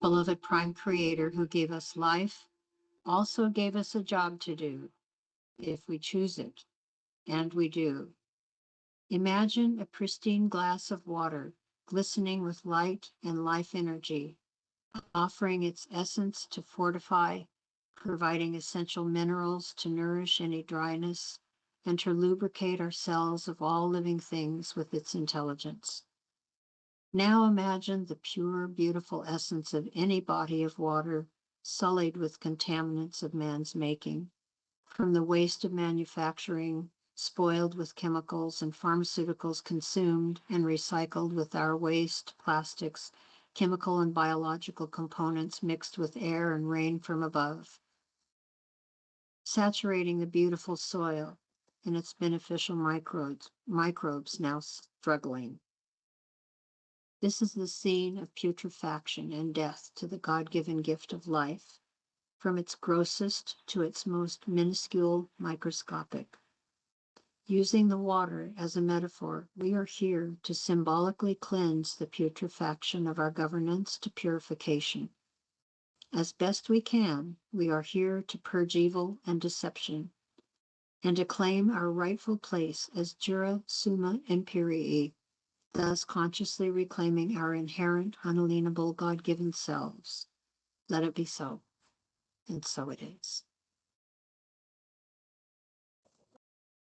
Beloved Prime Creator who gave us life, also gave us a job to do, if we choose it, and we do. Imagine a pristine glass of water, glistening with light and life energy, offering its essence to fortify, providing essential minerals to nourish any dryness, and to lubricate our cells of all living things with its intelligence. Now imagine the pure, beautiful essence of any body of water sullied with contaminants of man's making, from the waste of manufacturing, spoiled with chemicals and pharmaceuticals consumed and recycled with our waste, plastics, chemical and biological components mixed with air and rain from above, saturating the beautiful soil and its beneficial microbes now struggling. This is the scene of putrefaction and death to the God-given gift of life, from its grossest to its most minuscule microscopic. Using the water as a metaphor, we are here to symbolically cleanse the putrefaction of our governance to purification. As best we can, we are here to purge evil and deception, and to claim our rightful place as Jura Summa Imperii, thus consciously reclaiming our inherent, unalienable, God-given selves. Let it be so, and so it is.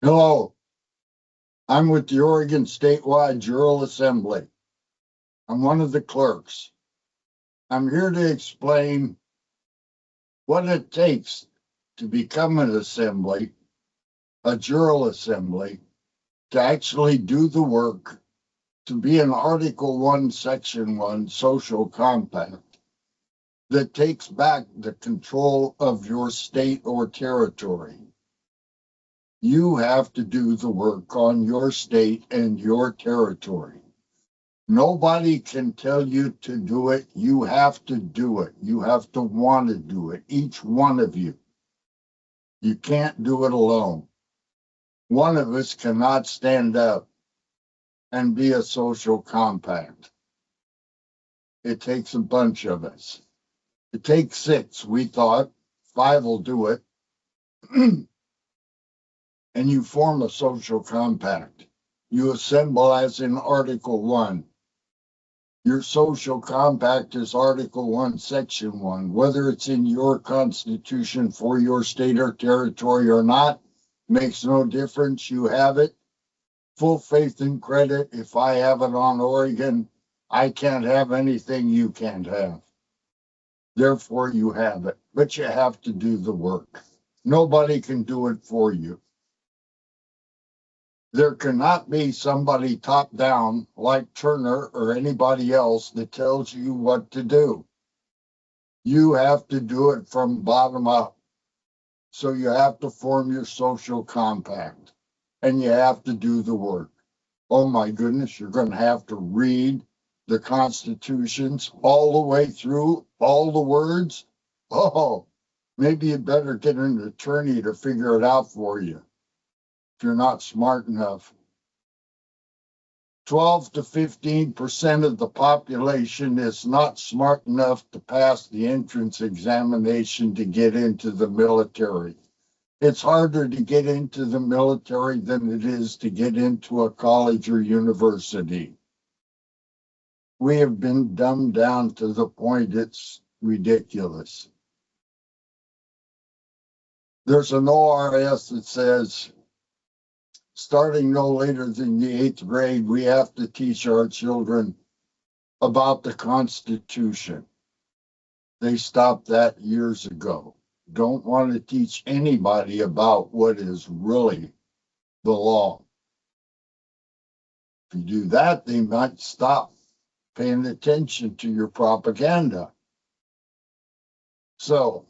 Hello, I'm with the Oregon Statewide Jural Assembly. I'm one of the clerks. I'm here to explain what it takes to become an assembly, a Jural assembly, to actually do the work, to be an Article 1, Section 1 social compact that takes back the control of your state or territory. You have to do the work on your state and your territory. Nobody can tell you to do it. You have to do it. You have to want to do it, each one of you. You can't do it alone. One of us cannot stand up and be a social compact. It takes a bunch of us. It takes 6, we thought. 5 will do it. And you form a social compact. You assemble as in Article 1. Your social compact is Article 1, Section 1. Whether it's in your constitution for your state or territory or not, makes no difference. You have it. Full faith and credit. If I have it on Oregon, I can't have anything you can't have. Therefore, you have it. But you have to do the work. Nobody can do it for you. There cannot be somebody top down like Turner or anybody else that tells you what to do. You have to do it from bottom up. So you have to form your social compact and you have to do the work. Oh my goodness, you're going to have to read the constitutions all the way through, all the words. Oh, maybe you better get an attorney to figure it out for you if you're not smart enough. 12 to 15% of the population is not smart enough to pass the entrance examination to get into the military. It's harder to get into the military than it is to get into a college or university. We have been dumbed down to the point it's ridiculous. There's an ORS that says, starting no later than the 8th grade, we have to teach our children about the Constitution. They stopped that years ago. Don't want to teach anybody about what is really the law. If you do that, they might stop paying attention to your propaganda. So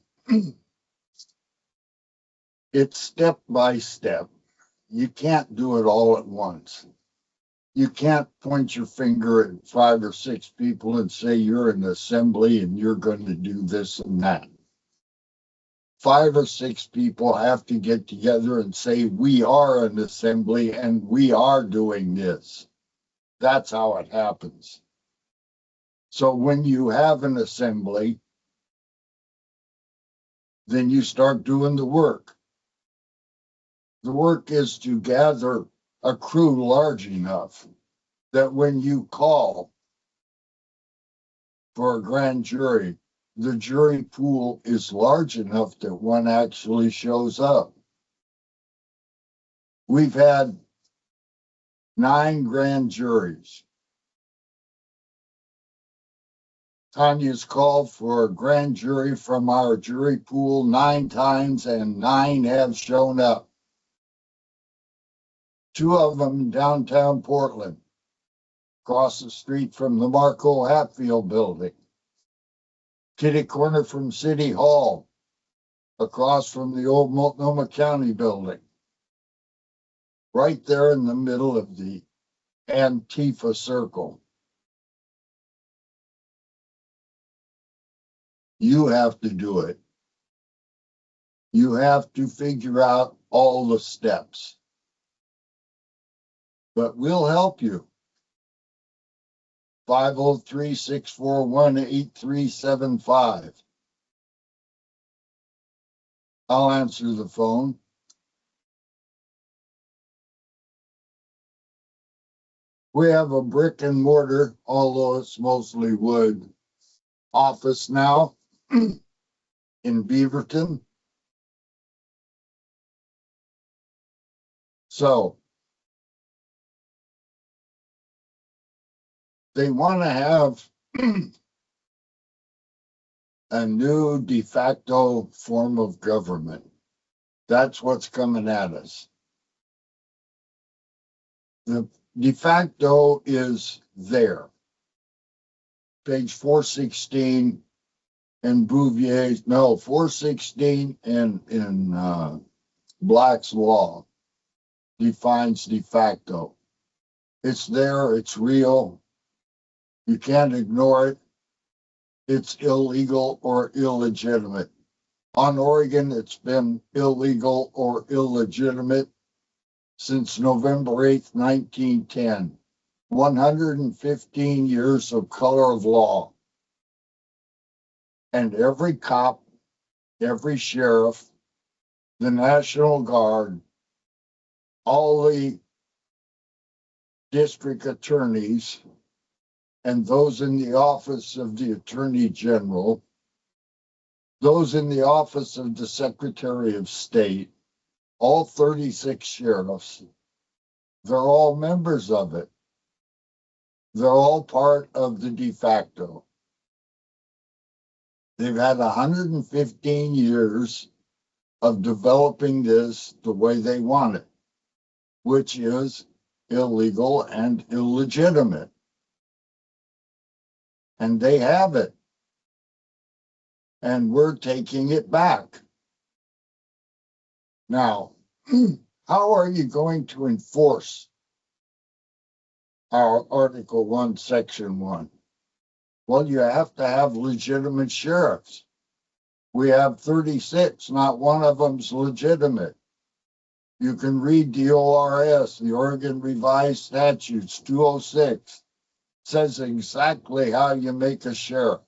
it's step by step. You can't do it all at once. You can't point your finger at 5 or 6 people and say you're an assembly and you're going to do this and that. 5 or 6 people have to get together and say we are an assembly and we are doing this. That's how it happens. So when you have an assembly, then you start doing the work. The work is to gather a crew large enough that when you call for a grand jury, the jury pool is large enough that one actually shows up. We've had 9 grand juries. Tanya's called for a grand jury from our jury pool 9 times, and 9 have shown up. 2 of them in downtown Portland, across the street from the Marco Hatfield building, kitty corner from City Hall, across from the old Multnomah County building, right there in the middle of the Antifa circle. You have to do it. You have to figure out all the steps. But we'll help you. 503-641-8375. I'll answer the phone. We have a brick and mortar, although it's mostly wood, office now in Beaverton. So they want to have a new de facto form of government. That's what's coming at us. The de facto is there. Page 416 and Bouvier's, no, 416 and in Black's law defines de facto. It's there, it's real. You can't ignore it. It's illegal or illegitimate. On Oregon, it's been illegal or illegitimate since November 8th, 1910. 115 years of color of law. And every cop, every sheriff, the National Guard, all the district attorneys, and those in the office of the Attorney General, those in the office of the Secretary of State, all 36 sheriffs, they're all members of it. They're all part of the de facto. They've had 115 years of developing this the way they want it, which is illegal and illegitimate. And they have it. And we're taking it back. Now, how are you going to enforce our Article 1, Section 1? Well, you have to have legitimate sheriffs. We have 36, not one of them's legitimate. You can read the ORS, the Oregon Revised Statutes 206, says exactly how you make a sheriff.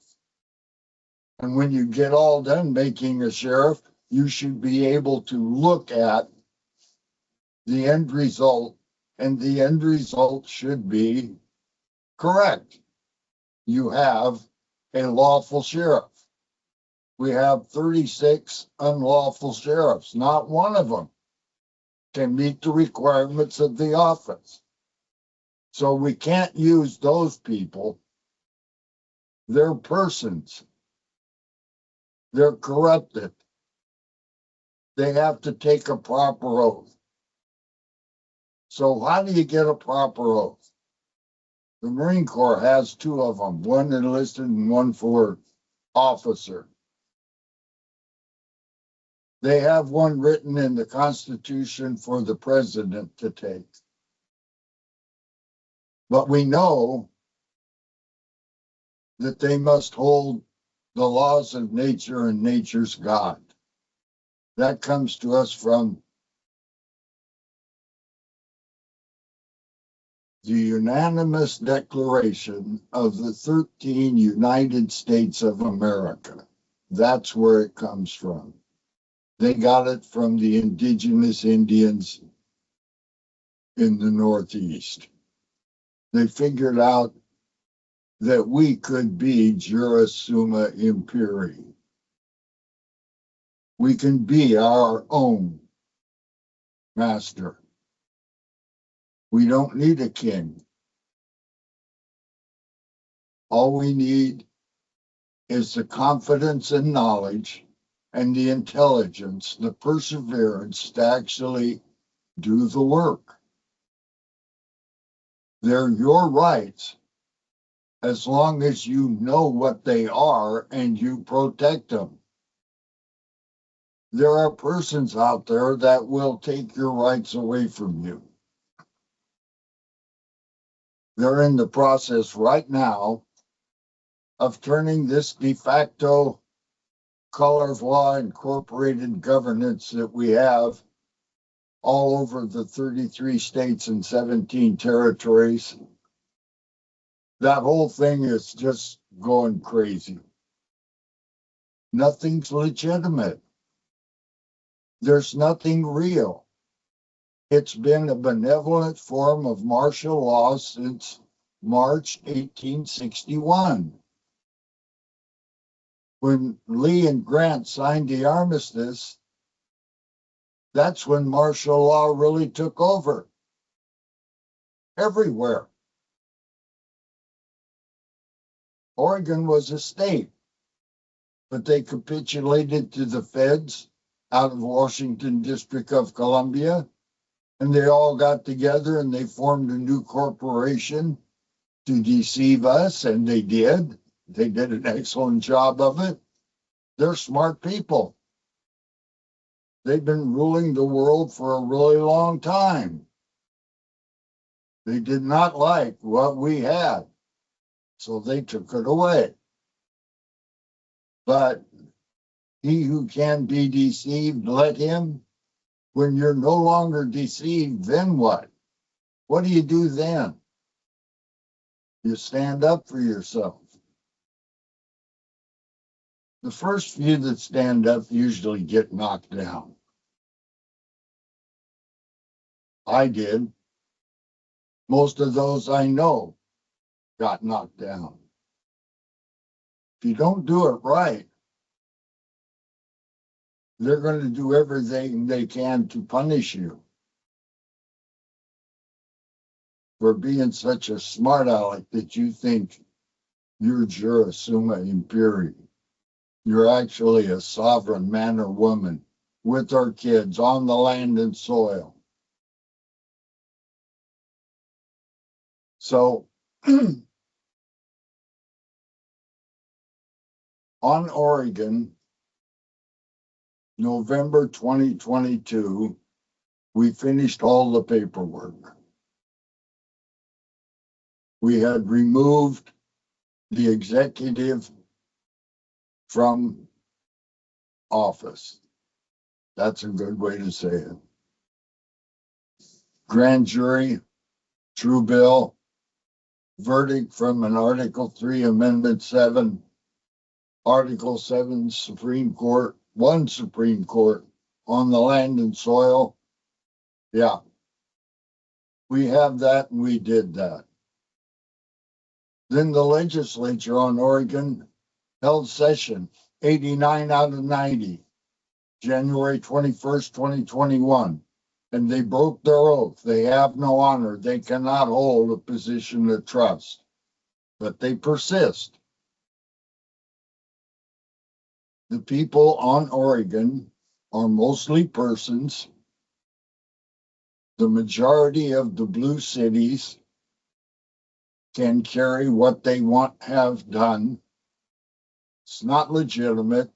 And when you get all done making a sheriff, you should be able to look at the end result, and the end result should be correct. You have a lawful sheriff. We have 36 unlawful sheriffs. Not one of them can meet the requirements of the office. So we can't use those people. They're persons. They're corrupted. They have to take a proper oath. So how do you get a proper oath? The Marine Corps has 2 of them, one enlisted and one for officer. They have one written in the Constitution for the president to take. But we know that they must hold the laws of nature and nature's God. That comes to us from the unanimous declaration of the 13 United States of America. That's where it comes from. They got it from the indigenous Indians in the Northeast. They figured out that we could be juris summa imperii. We can be our own master. We don't need a king. All we need is the confidence and knowledge and the intelligence, the perseverance to actually do the work. They're your rights as long as you know what they are and you protect them. There are persons out there that will take your rights away from you. They're in the process right now of turning this de facto color of law incorporated governance that we have all over the 33 states and 17 territories. That whole thing is just going crazy. Nothing's legitimate. There's nothing real. It's been a benevolent form of martial law since March 1861. When Lee and Grant signed the armistice, that's when martial law really took over everywhere. Oregon was a state, but they capitulated to the feds out of Washington District of Columbia, and they all got together and they formed a new corporation to deceive us, and they did. They did an excellent job of it. They're smart people. They've been ruling the world for a really long time. They did not like what we had, so they took it away. But he who can be deceived, let him. When you're no longer deceived, then what? What do you do then? You stand up for yourself. The first few that stand up usually get knocked down. I did. Most of those I know got knocked down. If you don't do it right, they're going to do everything they can to punish you for being such a smart aleck that you think you're juris summa imperii. You're actually a sovereign man or woman with our kids on the land and soil. So on Oregon, November 2022, we finished all the paperwork. We had removed the executive from office. That's a good way to say it. Grand jury, true bill, verdict from an Article 3, Amendment 7, Article 7, Supreme Court, one Supreme Court on the land and soil. Yeah, we have that and we did that. Then the legislature on Oregon held session 89 out of 90, January 21st, 2021. And they broke their oath. They have no honor. They cannot hold a position of trust, but they persist. The people on Oregon are mostly persons. The majority of the blue cities can carry what they want have done. It's not legitimate.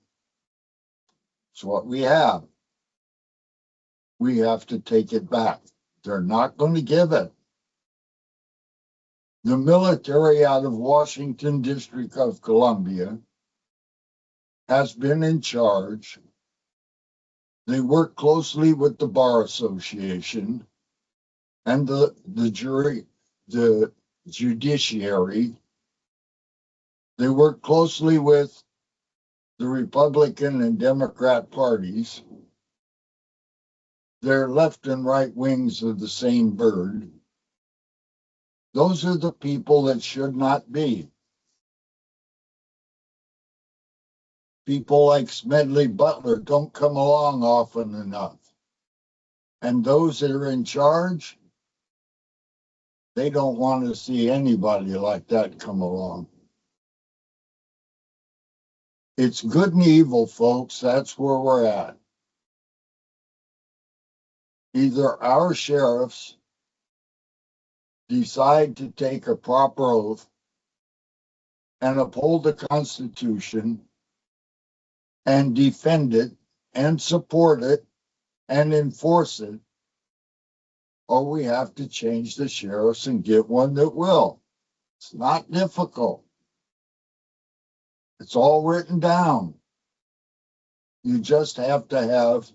It's what we have. We have to take it back. They're not going to give it. The military out of Washington District of Columbia has been in charge. They work closely with the Bar Association and the jury the judiciary. They work closely with the Republican and Democrat parties. They're left and right wings of the same bird. Those are the people that should not be. People like Smedley Butler don't come along often enough. And those that are in charge, they don't want to see anybody like that come along. It's good and evil, folks. That's where we're at. Either our sheriffs decide to take a proper oath and uphold the Constitution and defend it and support it and enforce it, or we have to change the sheriffs and get one that will. It's not difficult. It's all written down. You just have to have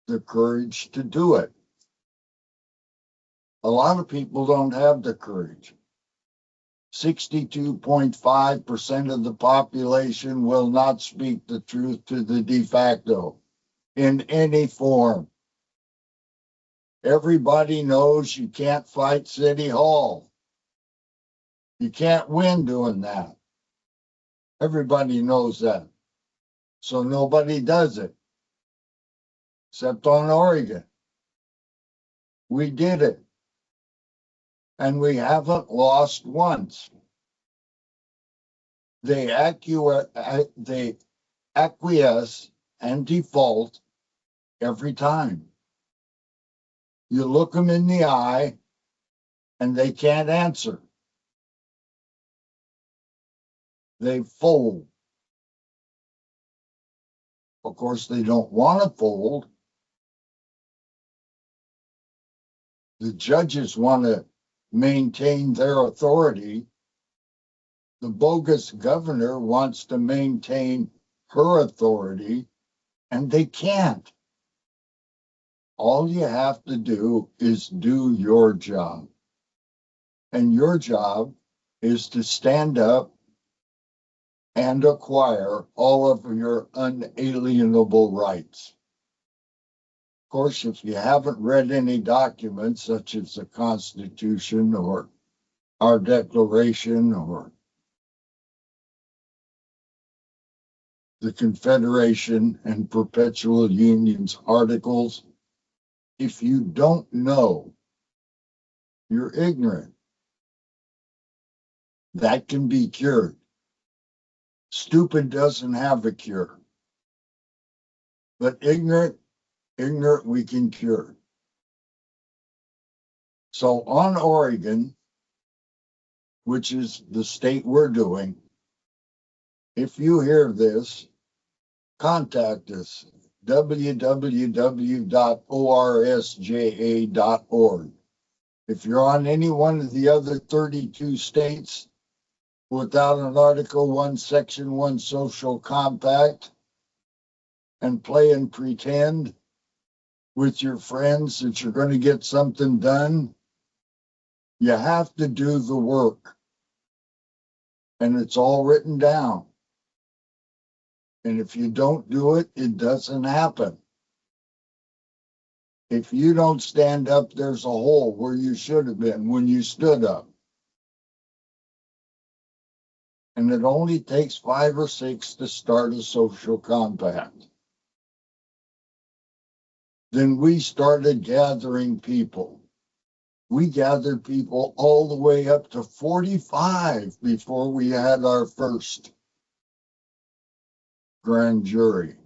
the courage to do it. A lot of people don't have the courage. 62.5% of the population will not speak the truth to the de facto in any form. Everybody knows you can't fight City Hall. You can't win doing that. Everybody knows that. So nobody does it, except on Oregon. We did it. And we haven't lost once. They acquiesce and default every time. You look them in the eye and they can't answer. They fold. Of course, they don't want to fold. The judges want to maintain their authority. The bogus governor wants to maintain her authority, and they can't. All you have to do is do your job. And your job is to stand up and acquire all of your unalienable rights. Of course, if you haven't read any documents such as the Constitution or our Declaration or the Confederation and Perpetual Union's articles, if you don't know, you're ignorant. That can be cured. Stupid doesn't have a cure. But ignorant we can cure. So on Oregon, which is the state we're doing, if you hear this, contact us, www.orsja.org. If you're on any one of the other 32 states without an Article 1, Section 1 social compact and play and pretend with your friends that you're going to get something done, you have to do the work. And it's all written down. And if you don't do it, it doesn't happen. If you don't stand up, there's a hole where you should have been when you stood up. And it only takes 5 or 6 to start a social compact. Then we started gathering people. We gathered people all the way up to 45 before we had our first grand jury.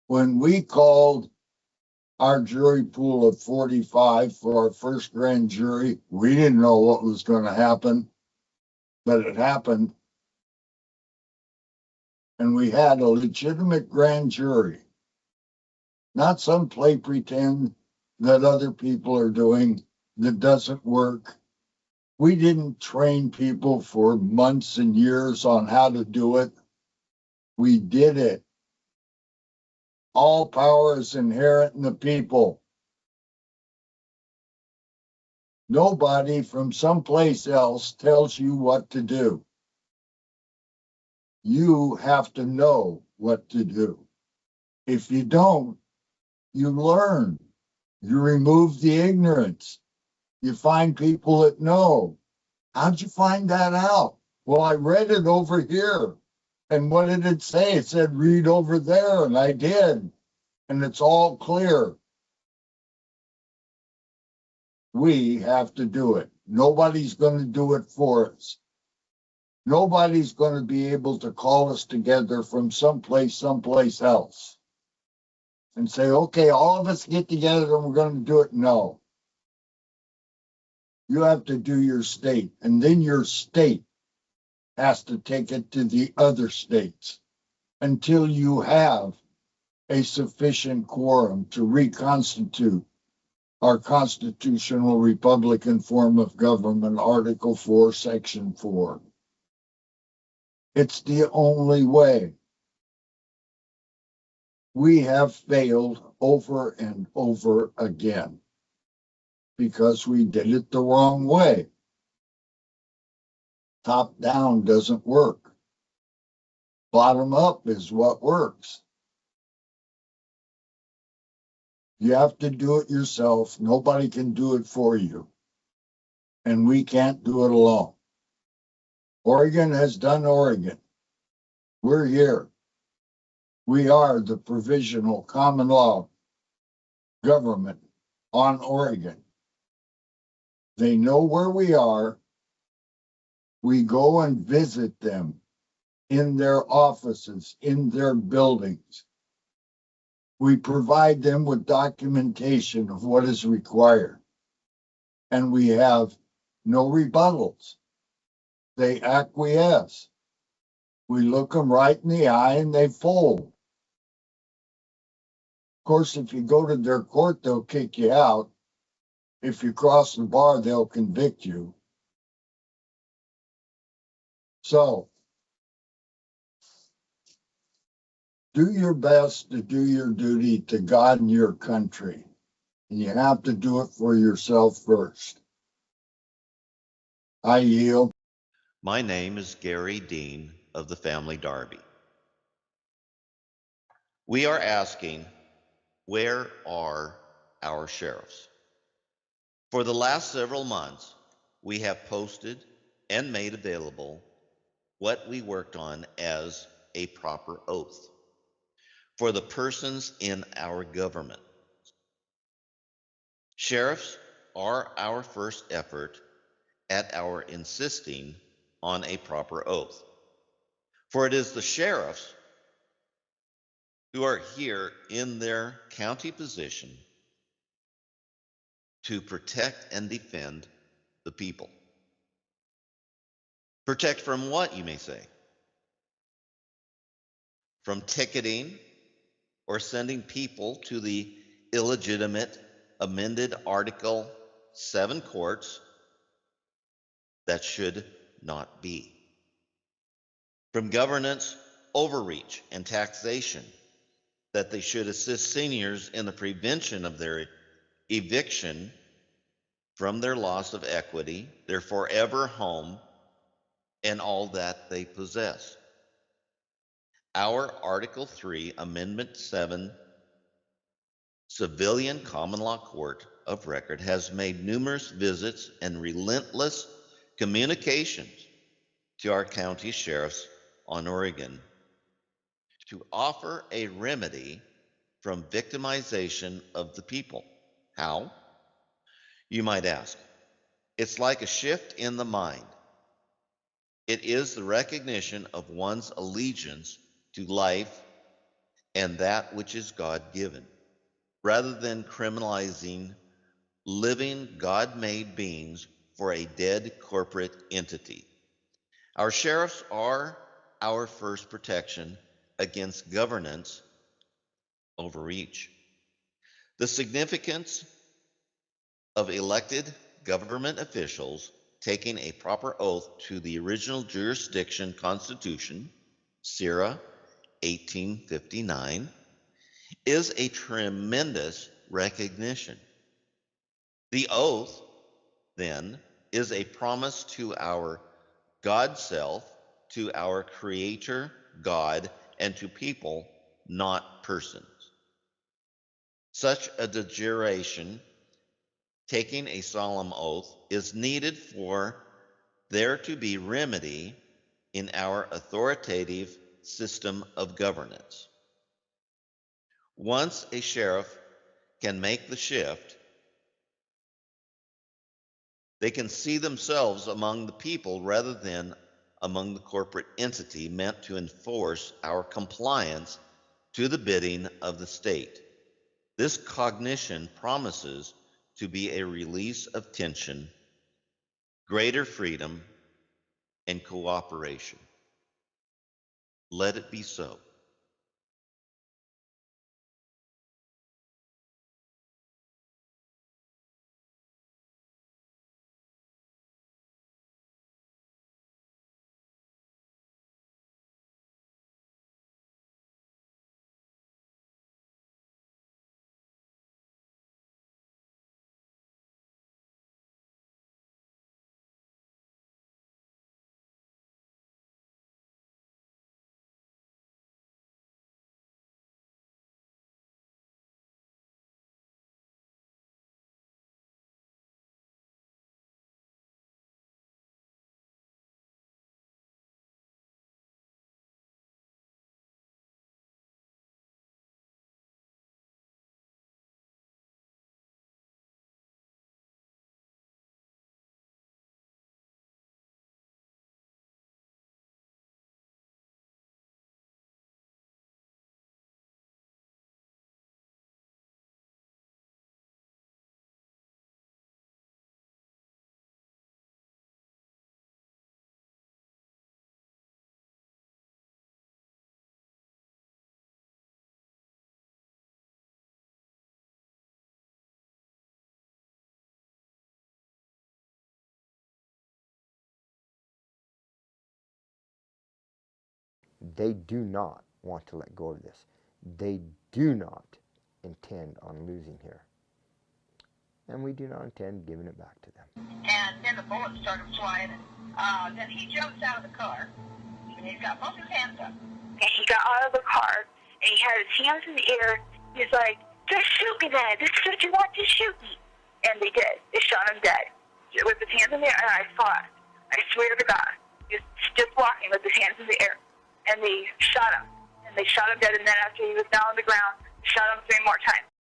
When we called our jury pool of 45 for our first grand jury, we didn't know what was going to happen, but it happened. And we had a legitimate grand jury, not some play pretend that other people are doing that doesn't work. We didn't train people for months and years on how to do it. We did it. All power is inherent in the people. Nobody from someplace else tells you what to do. You have to know what to do. If you don't, you learn. You remove the ignorance. You find people that know. How'd you find that out? Well, I read it over here. And what did it say? It said, read over there. And I did. And it's all clear. We have to do it. Nobody's going to do it for us. Nobody's going to be able to call us together from someplace else and say, okay, all of us get together and we're going to do it. No. You have to do your state, and then your state has to take it to the other states until you have a sufficient quorum to reconstitute our constitutional Republican form of government, Article 4, Section 4. It's the only way. We have failed over and over again because we did it the wrong way. Top down doesn't work. Bottom up is what works. You have to do it yourself. Nobody can do it for you. And we can't do it alone. Oregon has done Oregon. We're here. We are the provisional common law government on Oregon. They know where we are. We go and visit them in their offices, in their buildings. We provide them with documentation of what is required. And we have no rebuttals. They acquiesce. We look them right in the eye and they fold. Of course, if you go to their court, they'll kick you out. If you cross the bar, they'll convict you. So, do your best to do your duty to God and your country. And you have to do it for yourself first. I yield. My name is Gary Dean of the Family Derby. We are asking, where are our sheriffs? For the last several months, we have posted and made available what we worked on as a proper oath for the persons in our government. Sheriffs are our first effort at our insisting on a proper oath. For it is the sheriffs who are here in their county position to protect and defend the people. Protect from what, you may say? From ticketing or sending people to the illegitimate amended Article 7 courts that should not be. From governance overreach and taxation, that they should assist seniors in the prevention of their eviction from their loss of equity, their forever home, and all that they possess. Our Article 3, Amendment 7 Civilian Common Law Court of Record has made numerous visits and relentless communications to our county sheriffs on Oregon to offer a remedy from victimization of the people. How? You might ask. It's like a shift in the mind. It is the recognition of one's allegiance to life and that which is God-given, rather than criminalizing living God-made beings for a dead corporate entity. Our sheriffs are our first protection against governance overreach. The significance of elected government officials taking a proper oath to the original jurisdiction Constitution, SIRA 1859, is a tremendous recognition. The oath then, is a promise to our God self, to our Creator, God, and to people, not persons. Such a dejuration, taking a solemn oath, is needed for there to be remedy in our authoritative system of governance. Once a sheriff can make the shift, they can see themselves among the people rather than among the corporate entity meant to enforce our compliance to the bidding of the state. This cognition promises to be a release of tension, greater freedom, and cooperation. Let it be so. They do not want to let go of this. They do not intend on losing here. And we do not intend giving it back to them. And then the bullets started flying. Then he jumps out of the car. And he's got both his hands up. And he got out of the car, and he had his hands in the air. He's like, just shoot me then. This is what you want, to shoot me. And they did. They shot him dead. With his hands in the air, and I saw it. I swear to God. He was just walking with his hands in the air. And they shot him. And they shot him dead, and then after he was down on the ground, they shot him 3 more times.